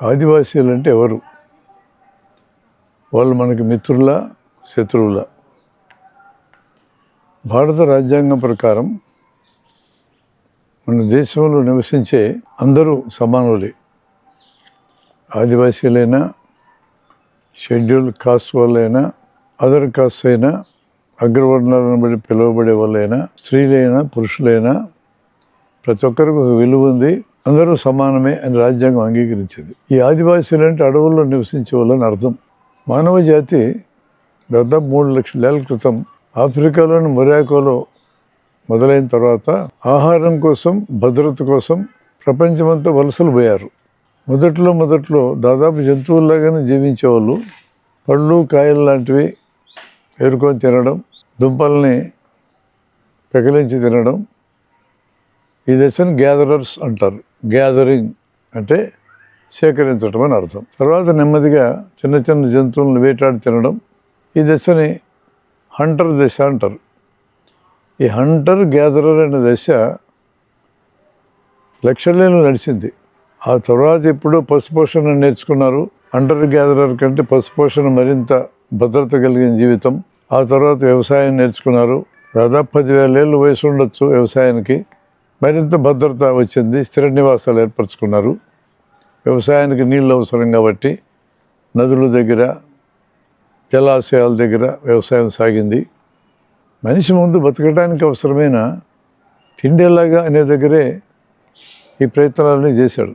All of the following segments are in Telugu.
ఆదివాసీలు అంటే ఎవరు? వాళ్ళు మనకి మిత్రుల, శత్రువుల? భారత రాజ్యాంగం ప్రకారం మన దేశంలో నివసించే అందరూ సమానులే. ఆదివాసీలైనా, షెడ్యూల్ కాస్ట్ వాళ్ళైనా, అదర్ కాస్ట్ అయినా, అగ్రవర్ణాలను బట్టి పిలువబడే వాళ్ళైనా, స్త్రీలైనా పురుషులైనా ప్రతి ఒక్కరికి ఒక విలువ ఉంది. అందరూ సమానమే అని రాజ్యాంగం అంగీకరించింది. ఈ ఆదివాసీలు అంటే అడవుల్లో నివసించే వాళ్ళని అర్థం. మానవ జాతి దాదాపు 3 లక్షల ఏళ్ల క్రితం ఆఫ్రికాలోని మొరాకోలో మొదలైన తర్వాత ఆహారం కోసం, భద్రత కోసం ప్రపంచమంతా వలసలు పోయారు. మొదట్లో దాదాపు జంతువుల్లాగానే జీవించేవాళ్ళు. పళ్ళు, కాయలు లాంటివి ఏరుకొని తినడం, దుంపల్ని పెకలించి తినడం. ఈ దశను గ్యాదరర్స్ అంటారు. గ్యాదరింగ్ అంటే సేకరించడం అని అర్థం. తర్వాత నెమ్మదిగా చిన్న చిన్న జంతువులను వేటాడి తినడం. ఈ దశని హంటర్ దశ అంటారు. ఈ హంటర్ గ్యాదరర్ అనే దశ లక్షలేళ్ళు నడిచింది. ఆ తర్వాత ఎప్పుడో పశుపోషణ నేర్చుకున్నారు. హంటర్ గ్యాదరర్ కంటే పశుపోషణ మరింత భద్రత కలిగిన జీవితం. ఆ తర్వాత వ్యవసాయం నేర్చుకున్నారు. దాదాపు 10,000 ఏళ్ళు వయసు ఉండొచ్చు వ్యవసాయానికి. మరింత భద్రత వచ్చింది. స్థిర నివాసాలు ఏర్పరచుకున్నారు. వ్యవసాయానికి నీళ్ళు అవసరం కాబట్టి నదుల దగ్గర, జలాశయాల దగ్గర వ్యవసాయం సాగింది. మనిషి ముందు బతకడానికి అవసరమైన తిండి ఎలాగా అనే దగ్గరే ఈ ప్రయత్నాలన్నీ చేశాడు.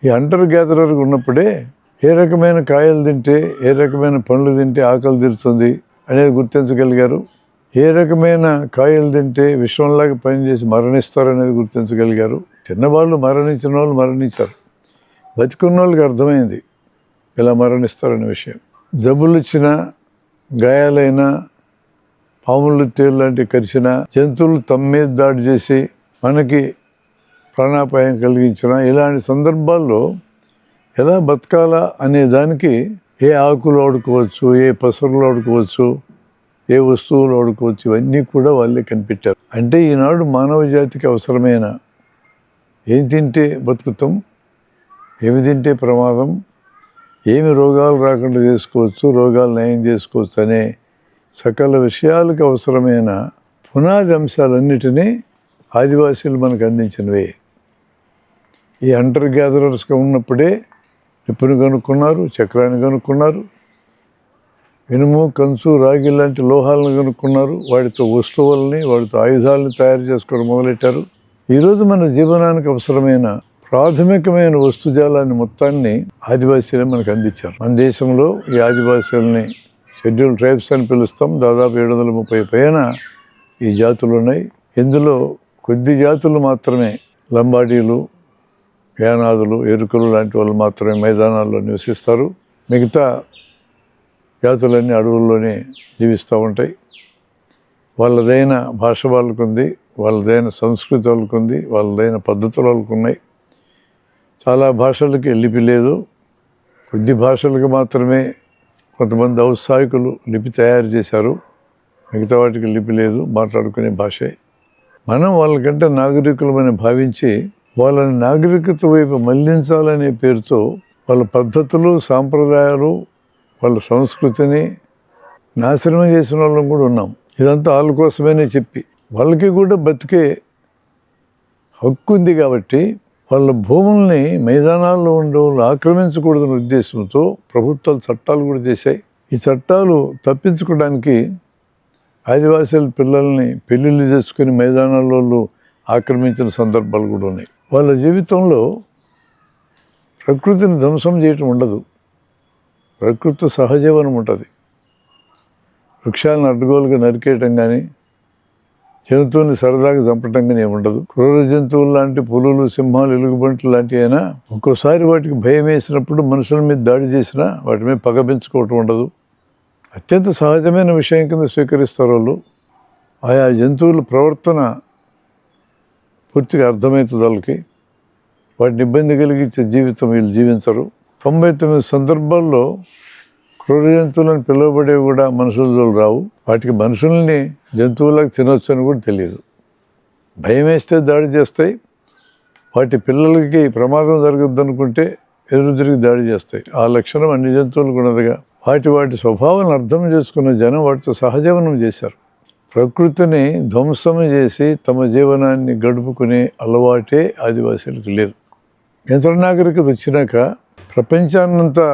ఈ హంటర్ గ్యాదరర్గా ఉన్నప్పుడే ఏ రకమైన కాయలు తింటే, ఏ రకమైన పండ్లు తింటే ఆకలి తీరుతుంది అనేది గుర్తించగలిగారు. ఏ రకమైన కాయలు తింటే విషంలాగా పనిచేసి మరణిస్తారు అనేది గుర్తించగలిగారు. తిన్నవాళ్ళు మరణించిన వాళ్ళు మరణించారు. బతికున్న వాళ్ళకి అర్థమైంది ఇలా మరణిస్తారనే విషయం. జబ్బులు వచ్చినా, గాయాలైనా, పాములు, తేలు లాంటివి కరిచిన, జంతువులు తమ మీద దాడి చేసి మనకి ప్రాణాపాయం కలిగించిన ఇలాంటి సందర్భాల్లో ఎలా బతకాలా అనే దానికి ఏ ఆకులు వాడుకోవచ్చు, ఏ పసరులు వాడుకోవచ్చు, ఏ వస్తువులు వాడుకోవచ్చు, ఇవన్నీ కూడా వాళ్ళే కనిపెట్టారు. అంటే ఈనాడు మానవ జాతికి అవసరమైన ఏం తింటే బతుకుతాం, ఏమి తింటే ప్రమాదం, ఏమి రోగాలు రాకుండా చేసుకోవచ్చు, రోగాలు నయం చేసుకోవచ్చు అనే సకల విషయాలకు అవసరమైన పునాది అంశాలన్నిటినీ ఆదివాసీలు మనకు అందించినవే. ఈ హంటర్ గ్యాదరర్స్గా ఉన్నప్పుడే నిప్పుని కనుక్కున్నారు, చక్రాన్ని కనుక్కున్నారు, ఇనుము, కంచు, రాగి లాంటి లోహాలను కనుక్కున్నారు. వాటితో వస్తువుల్ని, వాటితో ఆయుధాలను తయారు చేసుకోవడం మొదలెట్టారు. ఈరోజు మన జీవనానికి అవసరమైన ప్రాథమికమైన వస్తుజాలాన్ని మొత్తాన్ని ఆదివాసీలే మనకు అందించారు. మన దేశంలో ఈ ఆదివాసీలని షెడ్యూల్ ట్రైబ్స్ అని పిలుస్తాం. దాదాపు 730 పైన ఈ జాతులు ఉన్నాయి. ఇందులో కొద్ది జాతులు మాత్రమే, లంబాడీలు, యానాదులు, ఎరుకలు లాంటి వాళ్ళు మాత్రమే మైదానాల్లో నివసిస్తారు. మిగతా జాతులన్నీ అడవుల్లోనే జీవిస్తూ ఉంటాయి. వాళ్ళదైన భాష వాళ్ళకుంది, వాళ్ళదైన సంస్కృతి వాళ్ళకుంది, వాళ్ళదైన పద్ధతులు వాళ్ళకున్నాయి. చాలా భాషలకి లిపి లేదు. కొద్ది భాషలకు మాత్రమే కొంతమంది ఔత్సాహికులు లిపి తయారు చేశారు. మిగతా వాటికి లిపి లేదు, మాట్లాడుకునే భాషే. మనం వాళ్ళకంటే నాగరికులమని భావించి వాళ్ళని నాగరికత వైపు మళ్లించాలనే పేరుతో వాళ్ళ పద్ధతులు, సాంప్రదాయాలు, వాళ్ళ సంస్కృతిని నాశనం చేసిన వాళ్ళం కూడా ఉన్నాం. ఇదంతా వాళ్ళ కోసమేనే చెప్పి వాళ్ళకి కూడా బతికే హక్కు ఉంది కాబట్టి వాళ్ళ భూముల్ని మైదానాల్లో ఉండే వాళ్ళు ఆక్రమించకూడదనే ఉద్దేశంతో ప్రభుత్వాలు చట్టాలు కూడా చేశాయి. ఈ చట్టాలు తప్పించుకోవడానికి ఆదివాసీల పిల్లల్ని పెళ్ళిళ్ళు చేసుకుని మైదానాల్లో ఆక్రమించిన సందర్భాలు కూడా ఉన్నాయి. వాళ్ళ జీవితంలో ప్రకృతిని ధ్వంసం చేయటం ఉండదు. ప్రకృతి సహజీవనం ఉంటుంది. వృక్షాలను అడ్డగోలుగా నరికేయటం కానీ, జంతువుల్ని సరదాగా చంపటం కానీ ఏమి ఉండదు. క్రూర జంతువులు లాంటి పులులు, సింహాలు, ఎలుగుబంట్లు లాంటివి అయినా ఒక్కోసారి వాటికి భయం వేసినప్పుడు మనుషుల మీద దాడి చేసినా వాటి మీద పగపించుకోవటం ఉండదు. అత్యంత సహజమైన విషయం కింద స్వీకరిస్తారు వాళ్ళు. ఆయా జంతువుల ప్రవర్తన పూర్తిగా అర్థమవుతుంది వాళ్ళకి. వాటిని ఇబ్బంది కలిగించే జీవితం వీళ్ళు జీవించరు. 99 సందర్భాల్లో క్రూర జంతువులను పిలువబడేవి కూడా మనుషుల రావు. వాటికి మనుషుల్ని జంతువులకు తినొచ్చు అని కూడా తెలియదు. భయం వేస్తే దాడి చేస్తాయి. వాటి పిల్లలకి ప్రమాదం జరగద్దు అనుకుంటే ఎదురుదిరిగి దాడి చేస్తాయి. ఆ లక్షణం అన్ని జంతువులకు ఉన్నదిగా. వాటి స్వభావాలను అర్థం చేసుకున్న జనం వాటితో సహజీవనం చేశారు. ప్రకృతిని ధ్వంసం చేసి తమ జీవనాన్ని గడుపుకునే అలవాటే ఆదివాసీలకు లేదు. యంత్ర నాగరికత వచ్చినాక ప్రపంచాన్నంతా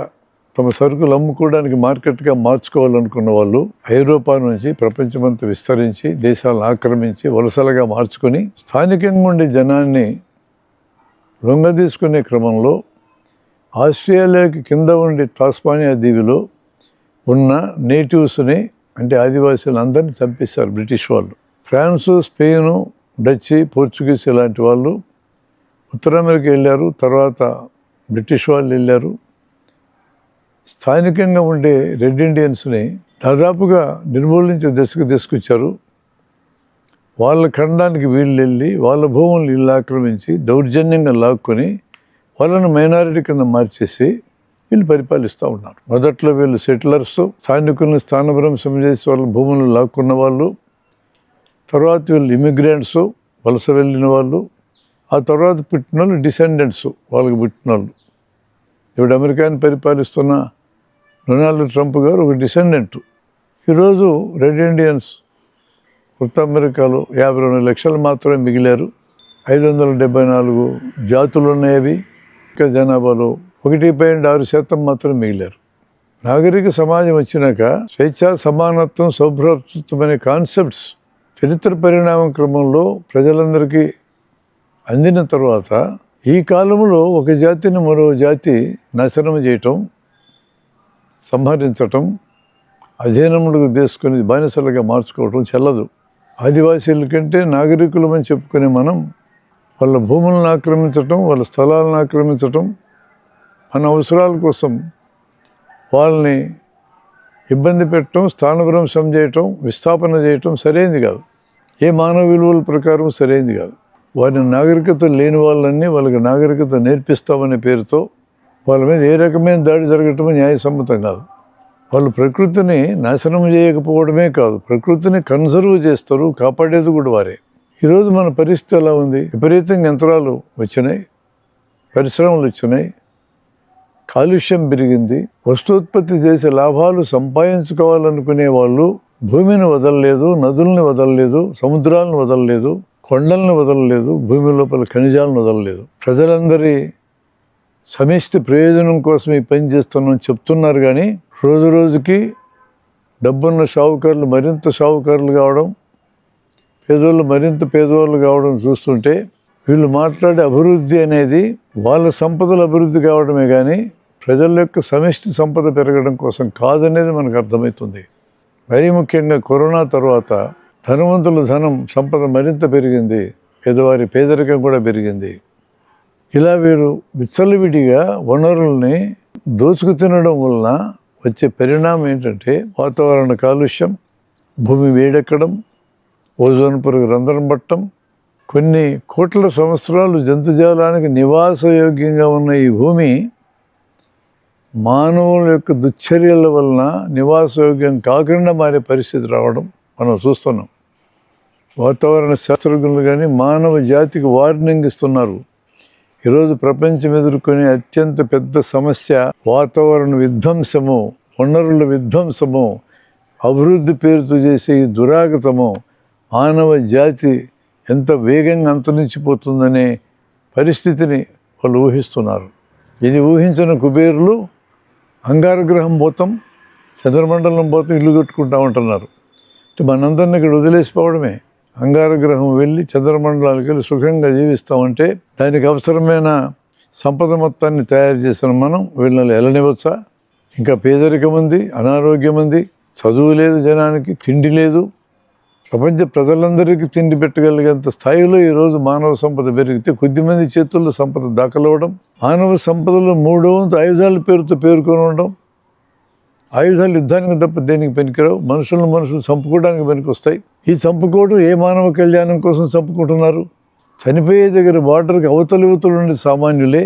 తమ సరుకులు అమ్ముకోవడానికి మార్కెట్గా మార్చుకోవాలనుకున్న వాళ్ళు ఐరోపా నుంచి ప్రపంచమంతా విస్తరించి దేశాలను ఆక్రమించి వలసలుగా మార్చుకొని స్థానికంగా ఉండే జనాన్ని లొంగదీసుకునే క్రమంలో ఆస్ట్రేలియాకి కింద ఉండే తాస్మానియా దీవిలో ఉన్న నేటివ్స్ని అంటే ఆదివాసీలందరినీ చంపేశారు బ్రిటిష్ వాళ్ళు. ఫ్రాన్సు, స్పెయిను, డచ్, పోర్చుగీస్ ఇలాంటి వాళ్ళు ఉత్తర అమెరికా వెళ్ళారు. తర్వాత బ్రిటిష్ వాళ్ళు వెళ్ళారు. స్థానికంగా ఉండే రెడ్ ఇండియన్స్ని దాదాపుగా నిర్మూలించే దశకు తీసుకొచ్చారు. వాళ్ళ ఖండానికి వీళ్ళు వెళ్ళి వాళ్ళ భూములు వీళ్ళు ఆక్రమించి దౌర్జన్యంగా లాక్కొని వాళ్ళను మైనారిటీ కింద మార్చేసి వీళ్ళు పరిపాలిస్తూ ఉన్నారు. మొదట్లో వీళ్ళు సెటిలర్స్, స్థానికులను స్థానభ్రంశం చేసి వాళ్ళ భూములను లాక్కున్న వాళ్ళు. తర్వాత వీళ్ళు ఇమిగ్రెంట్స్, వలస వెళ్ళిన వాళ్ళు. ఆ తర్వాత పుట్టిన వాళ్ళు డిసెండెంట్స్, వాళ్ళకి పుట్టిన వాళ్ళు. ఇప్పుడు అమెరికాని పరిపాలిస్తున్న డొనాల్డ్ ట్రంప్ గారు ఒక డిసెండెంట్. ఈరోజు రెడ్ ఇండియన్స్ ఉత్తర అమెరికాలో 52 లక్షలు మాత్రమే మిగిలారు. 574 జాతులు ఉన్నాయి. ఇంకా జనాభాలో 1.6% మాత్రం మిగిలారు. నాగరిక సమాజం వచ్చినాక స్వేచ్ఛ, సమానత్వం, సౌభ్రాతృత్వం అనే కాన్సెప్ట్స్ చరిత్ర పరిణామం క్రమంలో ప్రజలందరికీ అందిన తర్వాత ఈ కాలంలో ఒక జాతిని మరో జాతి నాశనం చేయటం, సంహరించటం, అధీనములకు తీసుకొని బానిసలుగా మార్చుకోవటం చెల్లదు. ఆదివాసీల కంటే నాగరికులమని చెప్పుకునే మనం వాళ్ళ భూములను ఆక్రమించటం, వాళ్ళ స్థలాలను ఆక్రమించటం, మన అవసరాల కోసం వాళ్ళని ఇబ్బంది పెట్టడం, స్థానభ్రంశం చేయటం, విస్థాపన చేయటం సరైనది కాదు. ఏ మానవ విలువల ప్రకారం సరైనది కాదు. వారిని నాగరికత లేని వాళ్ళని వాళ్ళకి నాగరికత నేర్పిస్తామనే పేరుతో వాళ్ళ మీద ఏ రకమైన దాడి జరగటం న్యాయసమ్మతం కాదు. వాళ్ళు ప్రకృతిని నాశనం చేయకపోవడమే కాదు, ప్రకృతిని కన్సర్వ్ చేస్తారు, కాపాడేది కూడా వారే. ఈరోజు మన పరిస్థితి ఎలా ఉంది? విపరీతంగా యంత్రాలు వచ్చినాయి, పరిశ్రమలు వచ్చినాయి, కాలుష్యం పెరిగింది. వస్తూత్పత్తి చేసే లాభాలు సంపాదించుకోవాలనుకునే వాళ్ళు భూమిని వదలలేదు, నదుల్ని వదలలేదు, సముద్రాలను వదలలేదు, కొండలను వదలలేదు, భూమి లోపల ఖనిజాలను వదలలేదు. ప్రజలందరి సమిష్టి ప్రయోజనం కోసం ఈ పని చేస్తున్నామని చెప్తున్నారు. కానీ రోజు రోజుకి డబ్బున్న షావుకారులు మరింత షావుకారులు కావడం, పేదోళ్ళు మరింత పేదవాళ్ళు కావడం చూస్తుంటే వీళ్ళు మాట్లాడే అభివృద్ధి అనేది వాళ్ళ సంపదల అభివృద్ధి కావడమే కానీ ప్రజల యొక్క సమిష్టి సంపద పెరగడం కోసం కాదనేది మనకు అర్థమవుతుంది. మరీ ముఖ్యంగా కరోనా తర్వాత ధనవంతుల ధనం, సంపద మరింత పెరిగింది, పేదవారి పేదరికం కూడా పెరిగింది. ఇలా వీరు విచ్చలవిడిగా వనరుల్ని దోచుకు తినడం వలన వచ్చే పరిణామం ఏంటంటే వాతావరణ కాలుష్యం, భూమి వేడెక్కడం, ఓజోన్ పొరకు రంధ్రం పట్టడం. కొన్ని కోట్ల సంవత్సరాలు జంతుజాలానికి నివాసయోగ్యంగా ఉన్న ఈ భూమి మానవుల యొక్క దుశ్చర్యల వలన నివాసయోగ్యం కాకుండా మారే పరిస్థితి రావడం మనం చూస్తున్నాం. వాతావరణ శాస్త్రజ్ఞులు కానీ మానవ జాతికి వార్నింగ్ ఇస్తున్నారు. ఈరోజు ప్రపంచం ఎదుర్కొనే అత్యంత పెద్ద సమస్య వాతావరణ విధ్వంసము, వనరుల విధ్వంసము, అభివృద్ధి పేరుతో చేసే ఈ దురాగతము మానవ జాతి ఎంత వేగంగా అంతరించిపోతుందనే పరిస్థితిని వాళ్ళు ఊహిస్తున్నారు. ఇది ఊహించిన కుబేరులు అంగారగ్రహం పోతాం, చంద్రమండలం పోతాం, ఇల్లు కట్టుకుంటా ఉంటున్నారు. అంటే మనందరినీ ఇక్కడ వదిలేసిపోవడమే. అంగారగ్రహం వెళ్ళి చంద్రమండలానికి వెళ్ళి సుఖంగా జీవిస్తామంటే దానికి అవసరమైన సంపద మొత్తాన్ని తయారు చేసిన మనం వీళ్ళని వెళ్ళనివచ్చా? ఇంకా పేదరికం ఉంది, అనారోగ్యం ఉంది, చదువు లేదు, జనానికి తిండి లేదు. ప్రపంచ ప్రజలందరికీ తిండి పెట్టగలిగేంత స్థాయిలో ఈరోజు మానవ సంపద పెరిగితే కొద్దిమంది చేతుల్లో సంపద దాఖలవ్వడం, మానవ సంపదలో 3వ వంతు ఆయుధాల పేరుతో పేర్కొని ఉండడం. ఆయుధాలు యుద్ధానికి తప్ప దేనికి పనికిరావు, మనుషులు చంపుకోవడానికి పనికొస్తాయి. ఈ చంపుకోవడం ఏ మానవ కళ్యాణం కోసం చంపుకుంటున్నారు? చనిపోయే దగ్గర బార్డర్కి అవతలు ఉండే సామాన్యులే,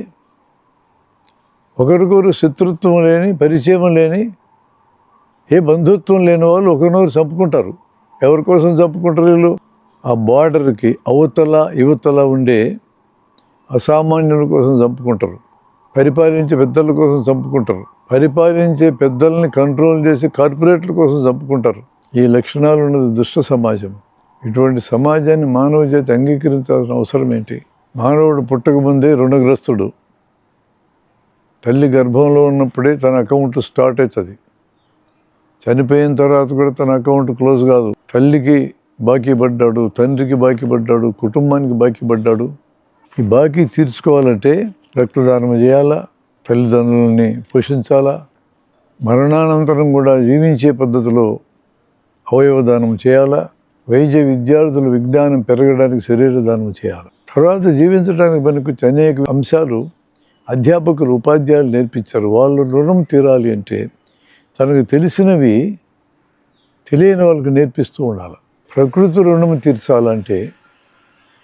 ఒకరికొకరు శత్రుత్వం లేని, పరిచయం లేని, ఏ బంధుత్వం లేని వాళ్ళు ఒకరినొకరు చంపుకుంటారు. ఎవరి కోసం చంపుకుంటారు వీళ్ళు? ఆ బార్డర్కి అవతల యువతల ఉండే అసామాన్యుల కోసం చంపుకుంటారు. పరిపాలించే పెద్దల కోసం చంపుకుంటారు, పరిపాలించే పెద్దల్ని కంట్రోల్ చేసి కార్పొరేట్ల కోసం చంపుకుంటారు. ఈ లక్షణాలు ఉన్నది దుష్ట సమాజం. ఇటువంటి సమాజాన్ని మానవ జాతి అంగీకరించాల్సిన అవసరం ఏంటి? మానవుడు పుట్టకముందే రుణగ్రస్తుడు. తల్లి గర్భంలో ఉన్నప్పుడే తన అకౌంట్ స్టార్ట్ అవుతుంది. చనిపోయిన తర్వాత కూడా తన అకౌంట్ క్లోజ్ కాదు. తల్లికి బాకీ పడ్డాడు, తండ్రికి బాకీ పడ్డాడు, కుటుంబానికి బాకీ పడ్డాడు. ఈ బాకీ తీర్చుకోవాలంటే రక్తదానం చేయాలా, తల్లిదండ్రులని పోషించాలా, మరణానంతరం కూడా జీవించే పద్ధతిలో అవయవదానం చేయాలా, వైద్య విద్యార్థులు విజ్ఞానం పెరగడానికి శరీర దానం చేయాలి. తర్వాత జీవించడానికి పనికొచ్చే అనేక అంశాలు అధ్యాపకులు ఉపాధ్యాయులు నేర్పించారు. వాళ్ళు రుణం తీరాలి అంటే తనకు తెలిసినవి తెలియని వాళ్ళకి నేర్పిస్తూ ఉండాలి. ప్రకృతి రుణం తీర్చాలంటే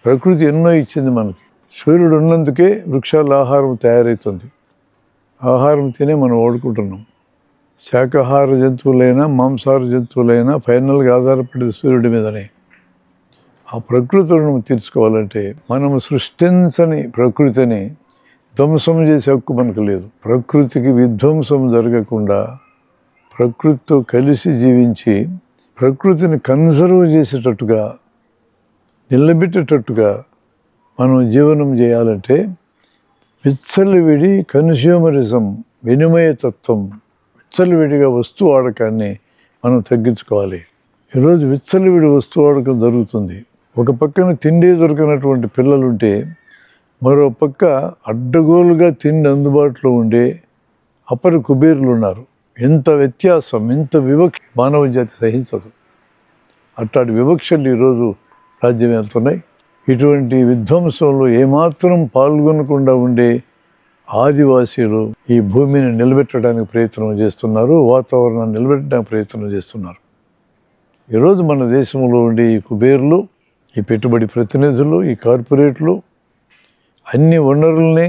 ప్రకృతి ఎన్నో ఇచ్చింది మనకి. సూర్యుడు ఉన్నందుకే వృక్షాల ఆహారం తయారవుతుంది. ఆహారం తినే మనం వాడుకుంటున్నాం. శాకాహార జంతువులైనా మాంసాహార జంతువులైనా ఫైనల్గా ఆధారపడేది సూర్యుడి మీదనే. ఆ ప్రకృతి రుణం తీర్చుకోవాలంటే మనము సృష్టించని ప్రకృతిని ధ్వంసం చేసే హక్కు మనకు లేదు. ప్రకృతికి విధ్వంసం జరగకుండా ప్రకృతితో కలిసి జీవించి ప్రకృతిని కన్సర్వ్ చేసేటట్టుగా నిలబెట్టేటట్టుగా మనం జీవనం చేయాలంటే విచ్చలవిడి కన్స్యూమరిజం, వినిమయతత్వం, విచ్చలవిడిగా వస్తు వాడకాన్ని మనం తగ్గించుకోవాలి. ఈరోజు విచ్చలవిడి వస్తు వాడకం జరుగుతుంది. ఒక పక్కన తిండి దొరికినటువంటి పిల్లలుంటే మరో పక్క అడ్డగోలుగా తిండి అందుబాటులో ఉండే అపర కుబేరులు ఉన్నారు. ఎంత వ్యత్యాసం, ఎంత వివక్ష మానవ జాతి సహించదు. అట్లాంటి వివక్షలు ఈరోజు రాజ్యం వెళ్తున్నాయి. ఇటువంటి విధ్వంసంలో ఏమాత్రం పాల్గొనకుండా ఉండే ఆదివాసీలు ఈ భూమిని నిలబెట్టడానికి ప్రయత్నం చేస్తున్నారు, వాతావరణాన్ని నిలబెట్టడానికి ప్రయత్నం చేస్తున్నారు. ఈరోజు మన దేశంలో ఉండే ఈ కుబేర్లు, ఈ పెట్టుబడి ప్రతినిధులు, ఈ కార్పొరేట్లు అన్ని వనరుల్ని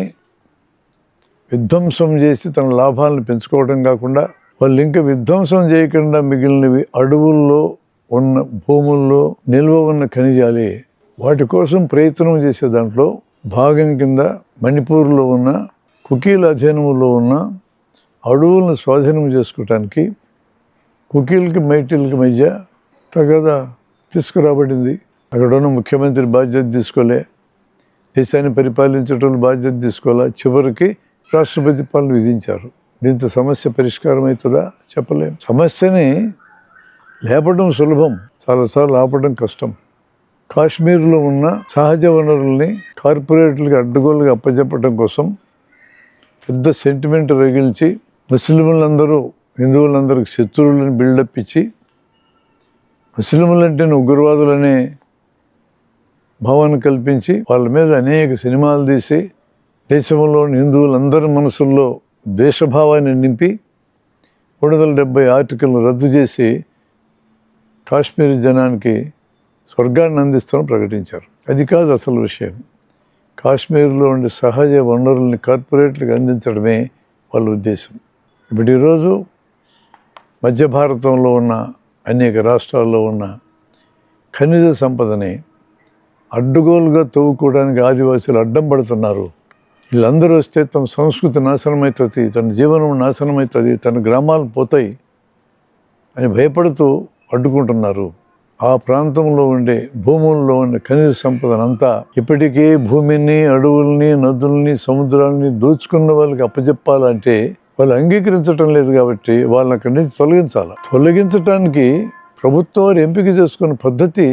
విధ్వంసం చేసి తన లాభాలను పెంచుకోవడం కాకుండా వాళ్ళు ఇంకా విధ్వంసం చేయకుండా మిగిలినవి అడవుల్లో ఉన్న భూముల్లో నిల్వ ఉన్న ఖనిజాలే. వాటి కోసం ప్రయత్నం చేసే దాంట్లో భాగం కింద మణిపూర్లో ఉన్న కుకీల అధీనంలో ఉన్న అడవులను స్వాధీనం చేసుకోవటానికి కుకీలకి మైటీలకి మధ్య తగదా తీసుకురాబడింది. అక్కడ ఉన్న ముఖ్యమంత్రి బాధ్యత తీసుకోలే, దేశాన్ని పరిపాలించడం బాధ్యత తీసుకోలే, చివరికి రాష్ట్రపతి పాలన విధించారు. దీంతో సమస్య పరిష్కారం అవుతుందా? చెప్పలేం. సమస్యని లేపడం సులభం, చాలాసార్లు ఆపడం కష్టం. కాశ్మీర్లో ఉన్న సహజ వనరుల్ని కార్పొరేట్లకి అడ్డగోలుగా అప్పచెప్పడం కోసం పెద్ద సెంటిమెంట్ రగిల్చి ముస్లింలందరూ హిందువులందరికీ శత్రువులని బిల్డప్ ఇచ్చి ముస్లింలంటే ఉగ్రవాదులనే భావన కల్పించి వాళ్ళ మీద అనేక సినిమాలు తీసి దేశంలోని హిందువులందరి మనసుల్లో ద్వేషభావాన్ని నింపి 370 ఆర్టికల్ను రద్దు చేసి కాశ్మీర్ జనానికి స్వర్గాన్ని అందిస్తామని ప్రకటించారు. అది కాదు అసలు విషయం. కాశ్మీర్లో ఉండే సహజ వనరుల్ని కార్పొరేట్లకు అందించడమే వాళ్ళ ఉద్దేశం. ఇప్పుడు ఈరోజు మధ్య భారతంలో ఉన్న అనేక రాష్ట్రాల్లో ఉన్న ఖనిజ సంపదని అడ్డుగోలుగా తవ్వుకోవడానికి ఆదివాసీలు అడ్డం పడుతున్నారు. వీళ్ళందరూ వస్తే తమ సంస్కృతి నాశనం అవుతుంది, తన జీవనం నాశనం అవుతుంది, తన గ్రామాలు పోతాయి అని భయపడుతూ అడ్డుకుంటున్నారు. ఆ ప్రాంతంలో ఉండే భూముల్లో ఉండే ఖనిజ సంపదనంతా ఇప్పటికే భూమిని, అడవుల్ని, నదుల్ని, సముద్రాలని దోచుకున్న వాళ్ళకి అప్పచెప్పాలంటే వాళ్ళు అంగీకరించడం లేదు. కాబట్టి వాళ్ళని అక్కడి నుంచి తొలగించాలి. తొలగించడానికి ప్రభుత్వం ఎంపిక చేసుకున్న పద్ధతి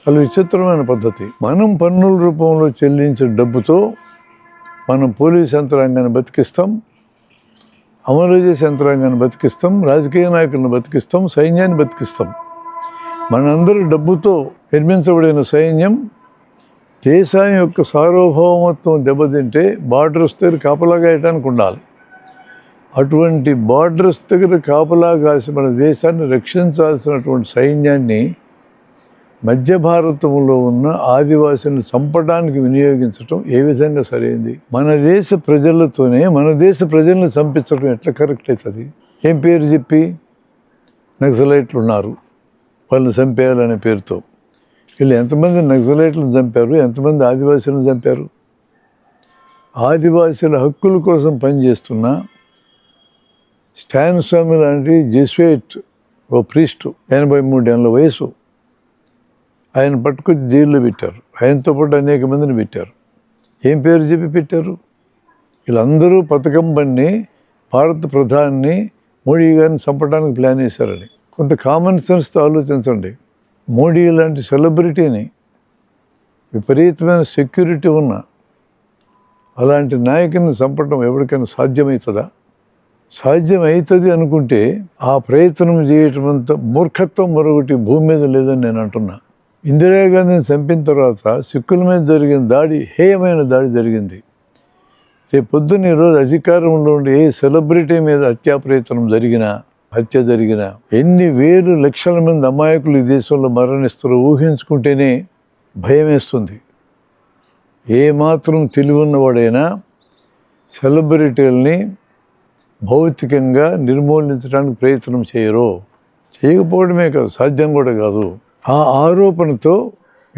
చాలా విచిత్రమైన పద్ధతి. మనం పన్నుల రూపంలో చెల్లించే డబ్బుతో మనం పోలీస్ యంత్రాంగాన్ని బతికిస్తాం, అమలు చేసే యంత్రాంగాన్ని బతికిస్తాం, రాజకీయ నాయకులను బతికిస్తాం, సైన్యాన్ని బతికిస్తాం. మనందరి డబ్బుతో నిర్మించబడిన సైన్యం దేశం యొక్క సార్వభౌమత్వం దెబ్బతింటే బార్డర్స్ దగ్గర కాపలా కాయటానికి ఉండాలి. అటువంటి బార్డర్స్ దగ్గర కాపలా కాసి మన దేశాన్ని రక్షించాల్సినటువంటి సైన్యాన్ని మధ్య భారతంలో ఉన్న ఆదివాసులను చంపడానికి వినియోగించడం ఏ విధంగా సరైంది? మన దేశ ప్రజలతోనే మన దేశ ప్రజల్ని చంపించడం ఎట్లా కరెక్ట్ అవుతుంది? ఏం పేరు చెప్పి నక్సలైట్లు ఉన్నారు, వాళ్ళని చంపేయాలనే పేరుతో. వీళ్ళు ఎంతమంది నక్సలైట్లను చంపారు, ఎంతమంది ఆదివాసులను చంపారు? ఆదివాసీల హక్కుల కోసం పనిచేస్తున్న స్టాన్ స్వామి లాంటి జెస్వేట్ ఓ ప్రీస్టు, 83 ఏళ్ళ వయసు, ఆయన పట్టుకొచ్చి జైల్లో పెట్టారు. ఆయనతో పాటు అనేక మందిని పెట్టారు. ఏం పేరు చెప్పి పెట్టారు? వీళ్ళందరూ పథకం పన్ని భారత ప్రధాని మోడీ గారిని చంపడానికి ప్లాన్ వేశారని. కొంత కామన్ సెన్స్తో ఆలోచించండి. మోడీ లాంటి సెలబ్రిటీని, విపరీతమైన సెక్యూరిటీ ఉన్న అలాంటి నాయకుని చంపడం ఎవరికైనా సాధ్యమవుతుందా? సాధ్యమవుతుంది అనుకుంటే ఆ ప్రయత్నం చేయటం అంత మూర్ఖత్వం మరొకటి భూమి మీద లేదని నేను అంటున్నా. ఇందిరాగాంధీని చంపిన తర్వాత సిక్కుల మీద జరిగిన దాడి హేయమైన దాడి జరిగింది. రేపు పొద్దున్న ఈరోజు అధికారంలో ఉండే ఏ సెలబ్రిటీ మీద హత్య జరిగినా ఎన్ని వేలు లక్షల మంది అమాయకులు ఈ దేశంలో మరణిస్తారో ఊహించుకుంటేనే భయం వేస్తుంది. ఏమాత్రం తెలివున్నవాడైనా సెలబ్రిటీలని భౌతికంగా నిర్మూలించడానికి ప్రయత్నం చేయకపోవడమే కాదు, సాధ్యం కూడా కాదు. ఆ ఆరోపణతో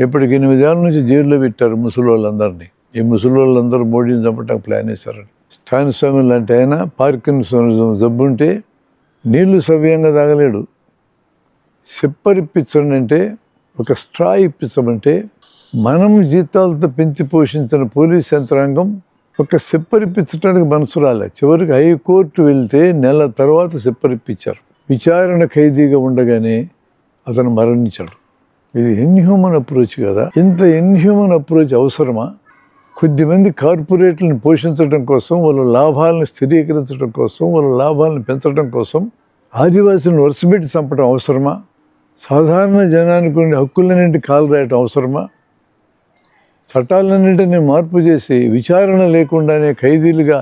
ఇప్పటికి 8 ఏళ్ళ నుంచి జైల్లో పెట్టారు ముసలి వాళ్ళందరినీ. ఈ ముసలి వాళ్ళందరూ మోడీని చంపడానికి ప్లాన్ వేశారని. స్టాన్ స్వామి లాంటి ఆయన పార్కిన్సనిజం జబ్బుంటే నీళ్లు సవ్యంగా తాగలేడు. సిప్పరిప్పించండి అంటే, ఒక స్ట్రా ఇప్పించమంటే, మనం జీతాలతో పెంచి పోషించిన పోలీస్ యంత్రాంగం ఒక సిప్పరిప్పించడానికి మనసు రాలే. చివరికి హైకోర్టు వెళ్తే నెల తర్వాత సిప్పరిప్పించారు. విచారణ ఖైదీగా ఉండగానే అతను మరణించాడు. ఇది ఇన్హ్యూమన్ అప్రోచ్ కదా. ఇంత ఇన్హ్యూమన్ అప్రోచ్ అవసరమా? కొద్దిమంది కార్పొరేట్లను పోషించడం కోసం, వాళ్ళ లాభాలను స్థిరీకరించడం కోసం, వాళ్ళ లాభాలను పెంచడం కోసం ఆదివాసులను వరుసపెట్టి చంపడం అవసరమా? సాధారణ జనానికి ఉండే హక్కులన్నింటి కాలు రాయటం అవసరమా? చట్టాలన్నింటినీ మార్పు చేసి విచారణ లేకుండానే ఖైదీలుగా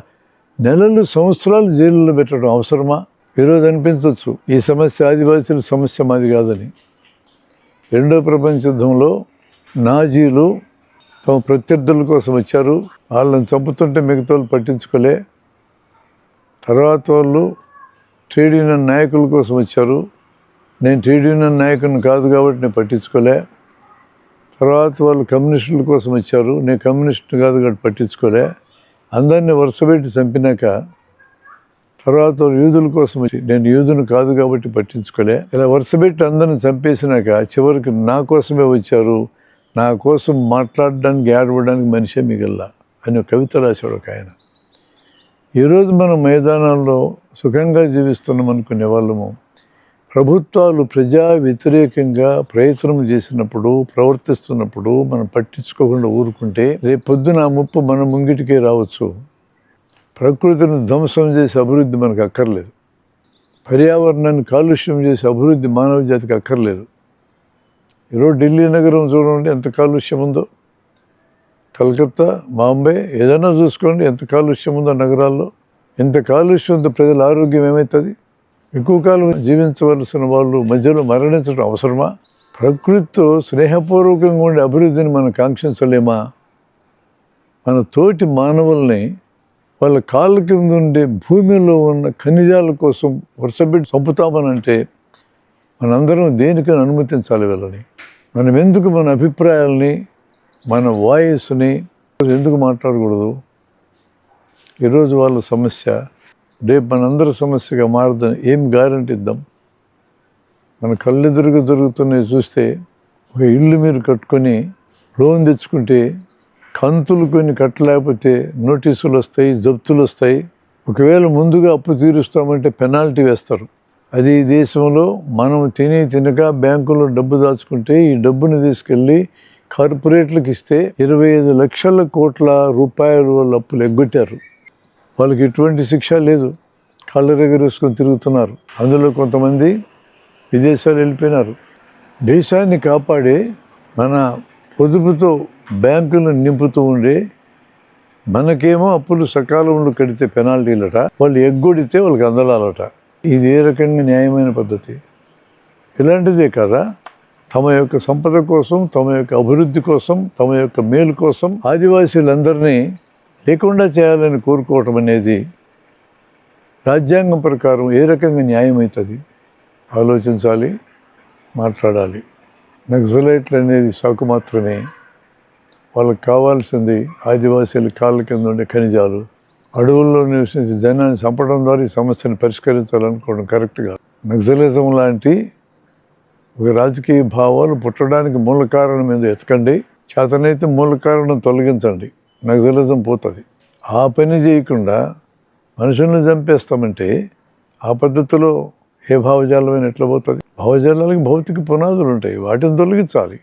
నెలలు సంవత్సరాలు జైలులో పెట్టడం అవసరమా? ఈరోజు అనిపించవచ్చు ఈ సమస్య ఆదివాసుల సమస్య మాది కాదని. 2వ ప్రపంచ యుద్ధంలో నాజీలు తమ ప్రత్యర్థుల కోసం వచ్చారు. వాళ్ళని చంపుతుంటే మిగతా వాళ్ళు పట్టించుకోలే. తర్వాత వాళ్ళు ట్రేడ్ యూనియన్ నాయకుల కోసం వచ్చారు. నేను ట్రేడ్ యూనియన్ నాయకుని కాదు కాబట్టి నేను పట్టించుకోలే. తర్వాత వాళ్ళు కమ్యూనిస్టుల కోసం వచ్చారు. నేను కమ్యూనిస్ట్ని కాదు కాబట్టి పట్టించుకోలే. అందరినీ వరుసపెట్టి చంపినాక తర్వాత వాళ్ళు యూదుల కోసం వచ్చి నేను యూదుని కాదు కాబట్టి పట్టించుకోలే. ఇలా వరుసపెట్టి అందరిని చంపేసినాక చివరికి నా కోసమే వచ్చారు, నా కోసం మాట్లాడడానికి ఏడవడానికి మనిషే మిగల్లా అని ఒక కవిత రాశాడు ఒక ఆయన. ఈరోజు మనం మైదానాల్లో సుఖంగా జీవిస్తున్నాం అనుకునే వాళ్ళము ప్రభుత్వాలు ప్రజా వ్యతిరేకంగా ప్రయత్నం చేసినప్పుడు, ప్రవర్తిస్తున్నప్పుడు మనం పట్టించుకోకుండా ఊరుకుంటే రేపు పొద్దున ఆ ముప్పు మన ముంగిటికే రావచ్చు. ప్రకృతిని ధ్వంసం చేసే అభివృద్ధి మనకు అక్కర్లేదు. పర్యావరణాన్ని కాలుష్యం చేసే అభివృద్ధి మానవ జాతికి అక్కర్లేదు. ఈరోజు ఢిల్లీ నగరం చూడండి ఎంత కాలుష్యం ఉందో. కలకత్తా, బాంబే ఏదైనా చూసుకోండి ఎంత కాలుష్యం ఉందో నగరాల్లో. ఎంత కాలుష్యం ఉందో ప్రజల ఆరోగ్యం ఏమవుతుంది? ఎక్కువ కాలం జీవించవలసిన వాళ్ళు మధ్యలో మరణించడం అవసరమా? ప్రకృతితో స్నేహపూర్వకంగా ఉండే అభివృద్ధిని మనం కాంక్షించలేమా? మన తోటి మానవుల్ని వాళ్ళ కాళ్ళ కింద ఉండే భూమిలో ఉన్న ఖనిజాల కోసం వరుసపెట్టి చంపుతామనంటే మనందరం దేనికని అనుమతించాలి వీళ్ళని? మనం ఎందుకు మన అభిప్రాయాల్ని, మన వాయిస్ని ఎందుకు మాట్లాడకూడదు? ఈరోజు వాళ్ళ సమస్య రేపు మనందరి సమస్యగా మారదని ఏం గ్యారెంటీ ఇద్దాం? మన కళ్ళెదురుగా దొరుకుతున్నాయి చూస్తే, ఒక ఇల్లు మీరు కట్టుకొని లోన్ తెచ్చుకుంటే కంతులు కొన్ని కట్టలేకపోతే నోటీసులు వస్తాయి, జప్తులు వస్తాయి. ఒకవేళ ముందుగా అప్పు తీరుస్తామంటే పెనాల్టీ వేస్తారు. అది ఈ దేశంలో మనం తినక బ్యాంకులో డబ్బు దాచుకుంటే ఈ డబ్బుని తీసుకెళ్ళి కార్పొరేట్లకు ఇస్తే 25 లక్షల కోట్ల రూపాయలు వాళ్ళు అప్పులు ఎగ్గొట్టారు. వాళ్ళకి ఎటువంటి శిక్ష లేదు, కళ్ళ ఎగరేసుకొని తిరుగుతున్నారు. అందులో కొంతమంది విదేశాలు వెళ్ళిపోయినారు. దేశాన్ని కాపాడే మన పొదుపుతో బ్యాంకులను నింపుతూ ఉండే మనకేమో అప్పులు సకాలంలో కడితే పెనాల్టీలట, వాళ్ళు ఎగ్గొడితే వాళ్ళకి అందలాలట. ఇది ఏ రకంగా న్యాయమైన పద్ధతి? ఇలాంటిదే కదా తమ యొక్క సంపద కోసం, తమ యొక్క అభివృద్ధి కోసం, తమ యొక్క మేలు కోసం ఆదివాసీలందరినీ లేకుండా చేయాలని కోరుకోవటం అనేది రాజ్యాంగం ప్రకారం ఏ రకంగా న్యాయమవుతుంది? ఆలోచించాలి, మాట్లాడాలి. నక్సలైట్లు అనేది సాకు మాత్రమే. వాళ్ళకి కావాల్సింది ఆదివాసీల కాళ్ళ కింద ఉండే ఖనిజాలు. అడవుల్లో నివసించే జనాన్ని చంపడం ద్వారా ఈ సమస్యను పరిష్కరించాలనుకోవడం కరెక్ట్ కాదు. నక్సలిజం లాంటి ఒక రాజకీయ భావాలు పుట్టడానికి మూల కారణం మీద ఎతకండి, చేతనైతే మూల కారణం తొలగించండి, నక్సలిజం పోతుంది. ఆ పని చేయకుండా మనుషుల్ని చంపేస్తామంటే ఆ పద్ధతిలో ఏ భావజాలమైన ఎట్లా పోతుంది? భావజాలాలకు భౌతిక పునాదులు ఉంటాయి, వాటిని తొలగించాలి.